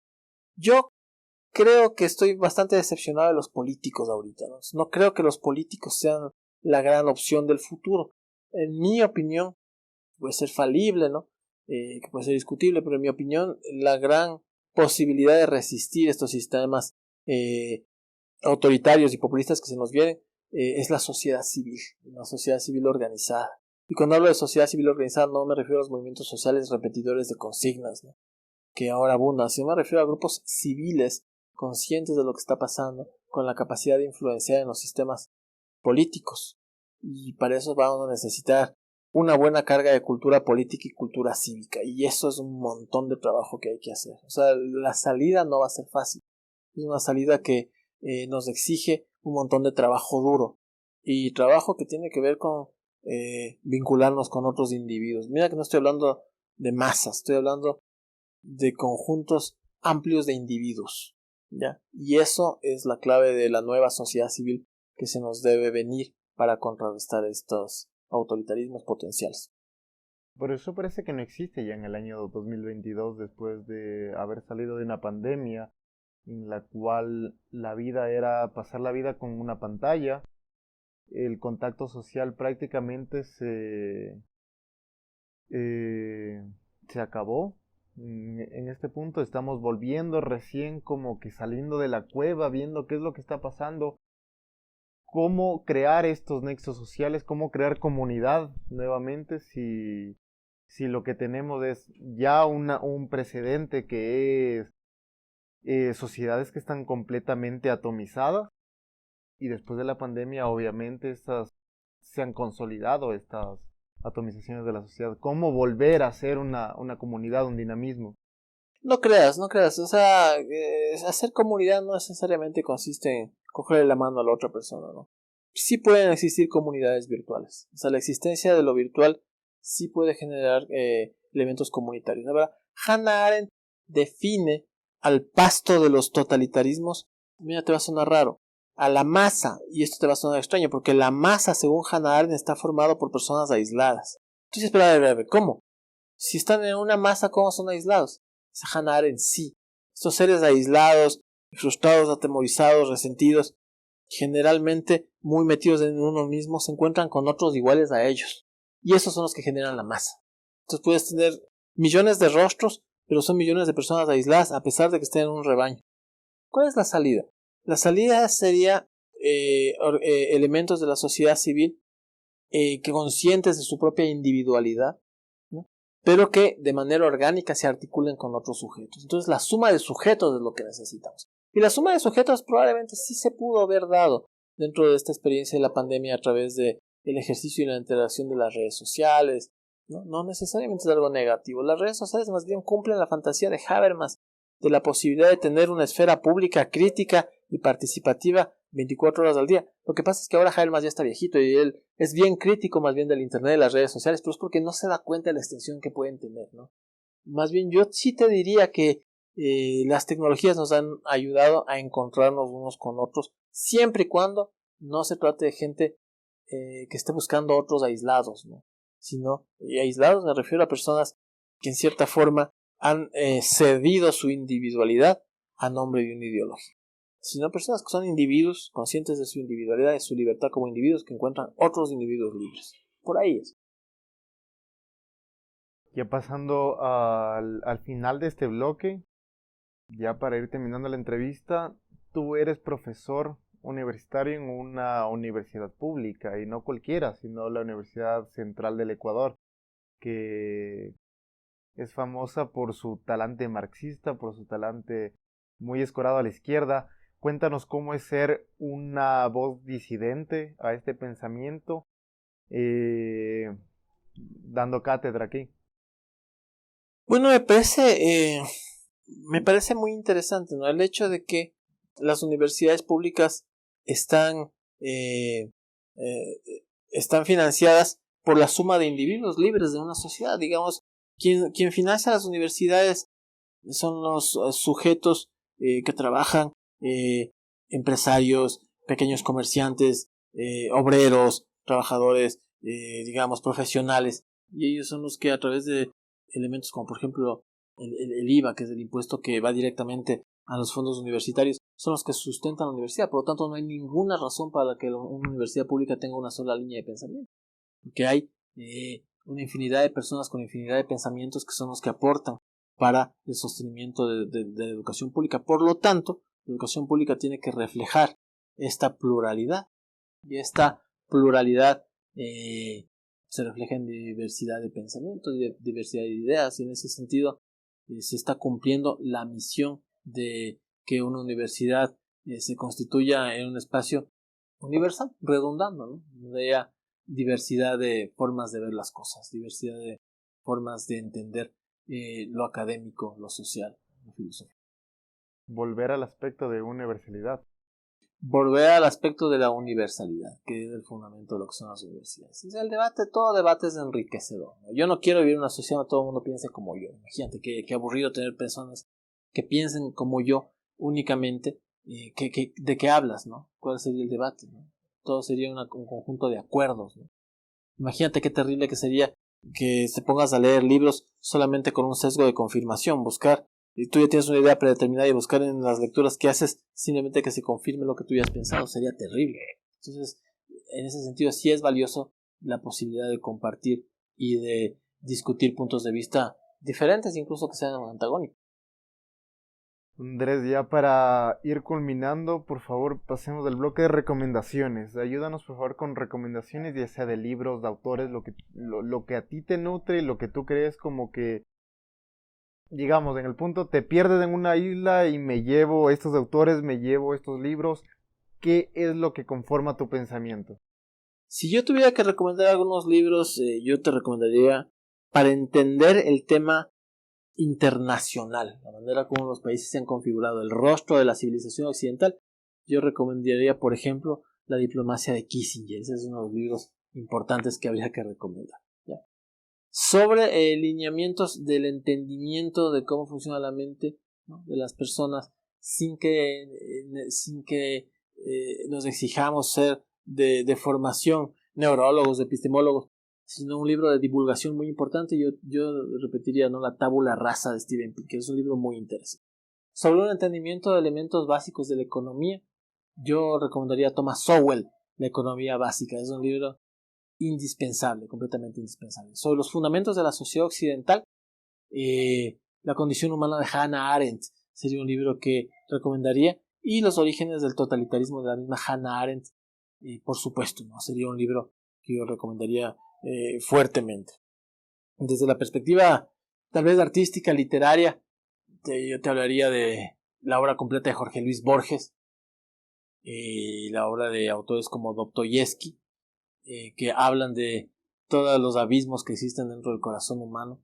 Yo creo que estoy bastante decepcionado de los políticos ahorita, ¿no? No creo que los políticos sean la gran opción del futuro. En mi opinión, puede ser falible, ¿no? Que puede ser discutible, pero en mi opinión, la gran posibilidad de resistir estos sistemas autoritarios y populistas que se nos vienen es la sociedad civil, una sociedad civil organizada. Y cuando hablo de sociedad civil organizada no me refiero a los movimientos sociales repetidores de consignas, ¿no?, que ahora abundan, sino me refiero a grupos civiles conscientes de lo que está pasando, con la capacidad de influenciar en los sistemas políticos. Y para eso vamos a necesitar una buena carga de cultura política y cultura cívica, y eso es un montón de trabajo que hay que hacer. O sea, la salida no va a ser fácil, es una salida que nos exige un montón de trabajo duro, y trabajo que tiene que ver con vincularnos con otros individuos. Mira que no estoy hablando de masas, estoy hablando de conjuntos amplios de individuos, ¿ya? Y eso es la clave de la nueva sociedad civil que se nos debe venir para contrarrestar estos autoritarismos potenciales. Por eso parece que no existe ya en el año 2022, después de haber salido de una pandemia en la cual la vida era pasar la vida con una pantalla. El contacto social prácticamente se acabó. En este punto estamos volviendo recién como que saliendo de la cueva, viendo qué es lo que está pasando, cómo crear estos nexos sociales, cómo crear comunidad nuevamente si lo que tenemos es ya un precedente que es sociedades que están completamente atomizadas, y después de la pandemia obviamente se han consolidado estas atomizaciones de la sociedad. ¿Cómo volver a ser una comunidad, un dinamismo? No creas, o sea, hacer comunidad no necesariamente consiste en cogerle la mano a la otra persona, ¿no? Sí pueden existir comunidades virtuales, o sea, la existencia de lo virtual sí puede generar elementos comunitarios. La verdad, Hannah Arendt define al pasto de los totalitarismos, mira, te va a sonar raro, a la masa, y esto te va a sonar extraño, porque la masa, según Hannah Arendt, está formado por personas aisladas. Entonces, espera, ¿cómo? Si están en una masa, ¿cómo son aislados? Esa Hannah Arendt sí. Estos seres aislados, frustrados, atemorizados, resentidos, generalmente muy metidos en uno mismo, se encuentran con otros iguales a ellos. Y esos son los que generan la masa. Entonces puedes tener millones de rostros, pero son millones de personas aisladas a pesar de que estén en un rebaño. ¿Cuál es la salida? La salida sería elementos de la sociedad civil que conscientes de su propia individualidad, ¿no?, pero que de manera orgánica se articulen con otros sujetos. Entonces la suma de sujetos es lo que necesitamos. Y la suma de sujetos probablemente sí se pudo haber dado dentro de esta experiencia de la pandemia a través de el ejercicio y la interacción de las redes sociales. No necesariamente es algo negativo. Las redes sociales más bien cumplen la fantasía de Habermas de la posibilidad de tener una esfera pública, crítica y participativa 24 horas al día. Lo que pasa es que ahora Habermas ya está viejito y él es bien crítico más bien del internet y las redes sociales, pero es porque no se da cuenta de la extensión que pueden tener, ¿no? Más bien yo sí te diría que las tecnologías nos han ayudado a encontrarnos unos con otros, siempre y cuando no se trate de gente que esté buscando otros aislados, ¿no? Sino, y aislados me refiero a personas que en cierta forma han cedido su individualidad a nombre de una ideología, sino personas que son individuos conscientes de su individualidad, de su libertad como individuos, que encuentran otros individuos libres. Por ahí es. Ya pasando al final de este bloque, ya para ir terminando la entrevista, tú eres profesor universitario en una universidad pública, y no cualquiera, sino la Universidad Central del Ecuador, que es famosa por su talante marxista, por su talante muy escorado a la izquierda. Cuéntanos cómo es ser una voz disidente a este pensamiento, dando cátedra aquí. Bueno, me parece muy interesante, ¿no? El hecho de que las universidades públicas están, eh, eh, están financiadas por la suma de individuos libres de una sociedad. Digamos, quien financia las universidades son los sujetos que trabajan, empresarios, pequeños comerciantes, obreros, trabajadores, digamos, profesionales. Y ellos son los que, a través de elementos como, por ejemplo, el IVA, que es el impuesto que va directamente a los fondos universitarios, son los que sustentan la universidad. Por lo tanto, no hay ninguna razón para que una universidad pública tenga una sola línea de pensamiento, porque hay una infinidad de personas con infinidad de pensamientos que son los que aportan para el sostenimiento de la educación pública. Por lo tanto, la educación pública tiene que reflejar esta pluralidad, y esta pluralidad se refleja en diversidad de pensamientos, diversidad de ideas, y en ese sentido se está cumpliendo la misión de que una universidad se constituya en un espacio universal, redundando, ¿no? Donde haya diversidad de formas de ver las cosas, diversidad de formas de entender lo académico, lo social, lo filosófico. Volver al aspecto de universalidad. Volver al aspecto de la universalidad, que es el fundamento de lo que son las universidades. O sea, todo debate es enriquecedor, ¿no? Yo no quiero vivir en una sociedad donde todo el mundo piense como yo. Imagínate qué aburrido tener personas que piensen como yo únicamente. ¿De qué hablas, no? ¿Cuál sería el debate, no? Todo sería un conjunto de acuerdos, ¿no? Imagínate qué terrible que sería que te pongas a leer libros solamente con un sesgo de confirmación, buscar, y tú ya tienes una idea predeterminada, y buscar en las lecturas que haces simplemente que se confirme lo que tú ya has pensado. Sería terrible. Entonces, en ese sentido, sí es valioso la posibilidad de compartir y de discutir puntos de vista diferentes, incluso que sean antagónicos. Andrés, ya para ir culminando, por favor, pasemos del bloque de recomendaciones. Ayúdanos, por favor, con recomendaciones, ya sea de libros, de autores, lo que a ti te nutre, lo que tú crees como que, digamos, en el punto, te pierdes en una isla y me llevo estos autores, me llevo estos libros. ¿Qué es lo que conforma tu pensamiento? Si yo tuviera que recomendar algunos libros, yo te recomendaría, para entender el tema internacional, la manera como los países se han configurado, el rostro de la civilización occidental, yo recomendaría, por ejemplo, La diplomacia de Kissinger. Ese es uno de los libros importantes que habría que recomendar, ¿ya? Sobre lineamientos del entendimiento de cómo funciona la mente, ¿no?, de las personas, sin que nos exijamos ser de formación neurólogos, epistemólogos, sino un libro de divulgación muy importante. Yo repetiría, ¿no?, La tabula rasa de Steven Pinker, que es un libro muy interesante. Sobre un entendimiento de elementos básicos de la economía, yo recomendaría a Thomas Sowell, La economía básica. Es un libro indispensable, completamente indispensable. Sobre los fundamentos de la sociedad occidental, La condición humana de Hannah Arendt sería un libro que recomendaría, y Los orígenes del totalitarismo de la misma Hannah Arendt, por supuesto, ¿no?, sería un libro que yo recomendaría fuertemente. Desde la perspectiva tal vez artística, literaria, yo te hablaría de la obra completa de Jorge Luis Borges, la obra de autores como Dostoyevsky, que hablan de todos los abismos que existen dentro del corazón humano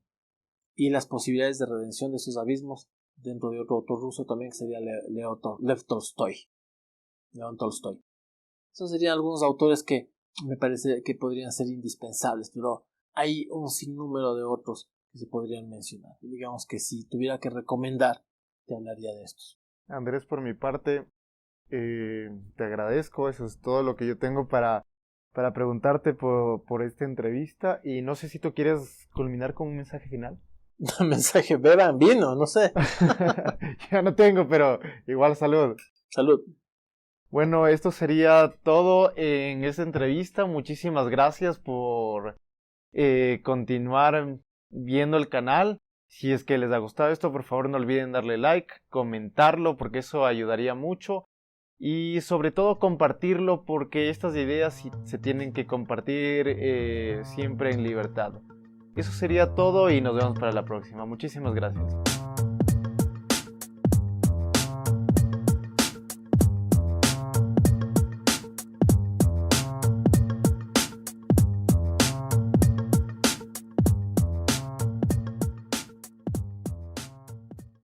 y las posibilidades de redención de esos abismos, dentro de otro autor ruso también, que sería León Tolstoy. Esos serían algunos autores que me parece que podrían ser indispensables, pero hay un sinnúmero de otros que se podrían mencionar. Digamos que si tuviera que recomendar, te hablaría de estos. Andrés, por mi parte, te agradezco. Eso es todo lo que yo tengo para preguntarte por esta entrevista. Y no sé si tú quieres culminar con un mensaje final. Un mensaje, beban vino, no sé. Ya no tengo, pero igual salud. Salud. Bueno, esto sería todo en esta entrevista. Muchísimas gracias por continuar viendo el canal. Si es que les ha gustado esto, por favor no olviden darle like, comentarlo porque eso ayudaría mucho y sobre todo compartirlo porque estas ideas se tienen que compartir siempre en libertad. Eso sería todo y nos vemos para la próxima. Muchísimas gracias.